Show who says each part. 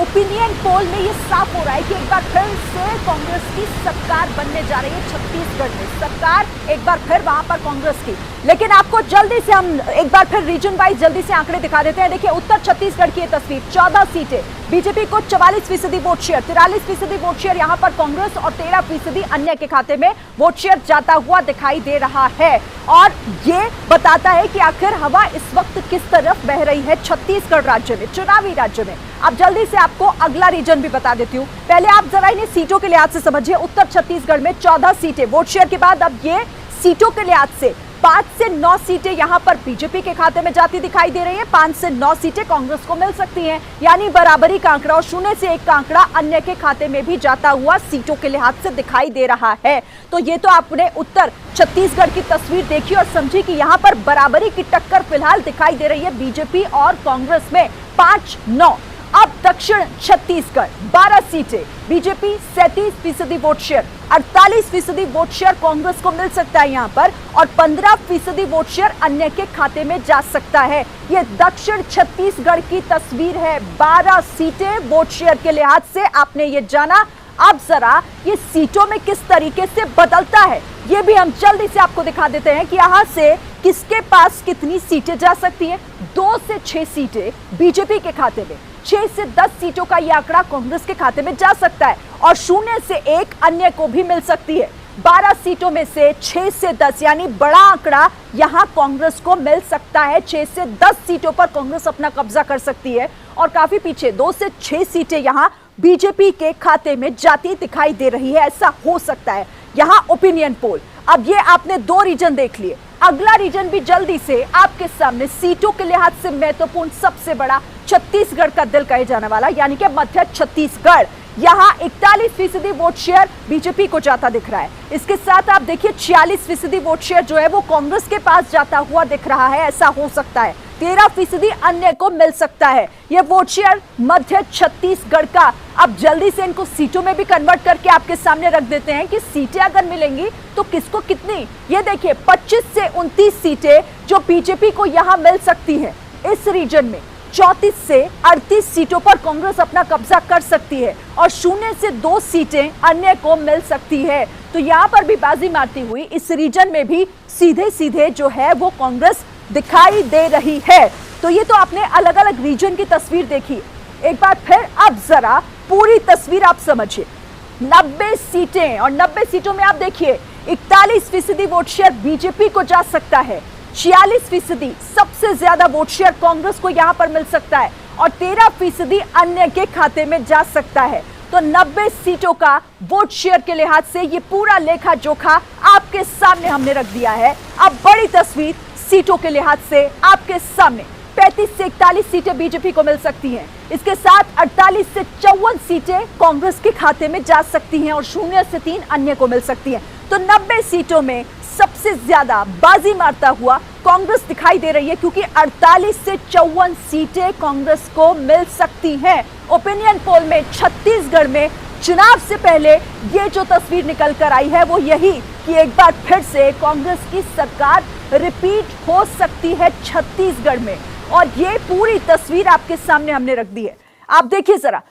Speaker 1: Opinion poll में ये साफ हो रहा है कि एक बार फिर से कांग्रेस की सरकार बनने जा रही है छत्तीसगढ़ में। सरकार एक बार फिर वहां पर कांग्रेस की। लेकिन आपको जल्दी से हम एक बार फिर रीजन वाइज जल्दी से आंकड़े दिखा देते हैं। देखिए उत्तर छत्तीसगढ़ की ये तस्वीर, 14 सीटें, बीजेपी को 44% वोट शेयर, 43% वोट शेयर यहां पर कांग्रेस और 13% अन्य के खाते में वोट शेयर जाता हुआ दिखाई दे रहा है। और ये बताता है कि आखिर हवा इस वक्त किस तरफ बह रही है छत्तीसगढ़ राज्य में, चुनावी राज्य में। अब जल्दी से आपको अगला रीजन भी बता देती हूं। पहले आप जरा इन्हें सीटों के लिहाज से समझिए। उत्तर छत्तीसगढ़ में 14 सीटें वोट शेयर के बाद, अब ये सीटों के लिहाज से 5 से 9 सीटें यहां पर बीजेपी के खाते में जाती दिखाई दे रही है, 5 से 9 सीटें कांग्रेस को मिल सकती हैं, यानी बराबरी का आंकड़ा और 0 से 1 का आंकड़ा अन्य के खाते में भी जाता हुआ सीटों के लिहाज से दिखाई दे रहा है। तो ये तो आपने उत्तर छत्तीसगढ़ की तस्वीर देखी और समझी कि यहां पर बराबरी की टक्कर फिलहाल दिखाई दे रही है बीजेपी और कांग्रेस में, 5-9। अब दक्षिण छत्तीसगढ़ 12 सीटें, BJP 37% vote share, 48% vote share Congress को मिल सकता है यहां पर, और 15% वोट शेयर अन्य के खाते में जा सकता है। यह दक्षिण छत्तीसगढ़ की तस्वीर है। 12 सीटें वोट शेयर के लिहाज से आपने ये जाना। अब जरा ये सीटों में किस तरीके से बदलता है ये भी हम जल्दी से आपको दिखा देते हैं कि यहां से किसके पास कितनी सीटें जा सकती हैं। 2 से 6 सीटें बीजेपी के खाते में, 6 से 10 सीटों का यह आंकड़ा कांग्रेस के खाते में जा सकता है और 0 से 1 अन्य को भी मिल सकती है। 12 सीटों में से 6 से 10 यानी बड़ा आंकड़ा यहां कांग्रेस को मिल सकता है। 6 से 10 सीटों पर कांग्रेस अपना कब्जा कर सकती है और काफी पीछे 2 से 6 सीटें यहां बीजेपी के खाते में जाती दिखाई दे रही है। ऐसा हो सकता है यहां ओपिनियन पोल। अब ये आपने 2 रीजन देख लिए, अगला रीजन भी जल्दी से आपके सामने, सीटों के लिहाज से महत्वपूर्ण, सबसे बड़ा छत्तीसगढ़ का दिल कहे जाने वाला यानी कि मध्य छत्तीसगढ़। यहां 41% वोट शेयर बीजेपी को जाता दिख रहा है। इसके साथ आप देखिए 46% वोट शेयर जो है वो कांग्रेस के पास जाता हुआ दिख रहा है। ऐसा हो सकता है 13% अन्य को मिल सकता है यह वोट शेयर मध्य छत्तीसगढ़ का। अब जल्दी से इनको सीटों में भी कन्वर्ट करके आपके सामने रख देते हैं कि सीटें अगर मिलेंगी तो किसको कितनी। ये देखिए 25 से 29 सीटें जो बीजेपी को यहां मिल सकती हैं इस रीजन में। 34 से 38 सीटों पर कांग्रेस अपना कब्जा कर सकती है और 0 से 2 सीटें अन्य को मिल सकती है। तो यहां पर भी बाजी मारती हुई इस रीजन में भी सीधे सीधे जो है वो कांग्रेस दिखाई दे रही है। तो ये तो आपने अलग अलग रीजन की तस्वीर देखी। एक बार फिर अब जरा पूरी तस्वीर आप समझिए। 90 सीटें और 90 सीटों में आप देखिए 41% वोट शेयर बीजेपी को जा सकता है, 46% सबसे ज्यादा वोट शेयर कांग्रेस को यहां पर मिल सकता है और 13% अन्य के खाते में जा सकता है। तो 90 सीटों का वोट शेयर के लिहाज से ये पूरा लेखा जोखा आपके सामने हमने रख दिया है। अब बड़ी तस्वीर सीटों के लिहाज से आपके सामने, 35 से 41 सीटें बीजेपी को मिल सकती हैं। इसके साथ 48 से 54 सीटें कांग्रेस के खाते में जा सकती हैं और 0 से 3 अन्य को मिल सकती हैं। तो 90 सीटों में सबसे ज्यादा बाजी मारता हुआ कांग्रेस दिखाई दे रही है क्योंकि 48 से 54 सीटें कांग्रेस को मिल सकती हैं। ओपिनियन पोल में छत्तीसगढ़ में चुनाव से पहले ये जो तस्वीर निकल कर आई है वो यही कि एक बार फिर से कांग्रेस की सरकार रिपीट हो सकती है छत्तीसगढ़ में, और ये पूरी तस्वीर आपके सामने हमने रख दी है। आप देखिए जरा।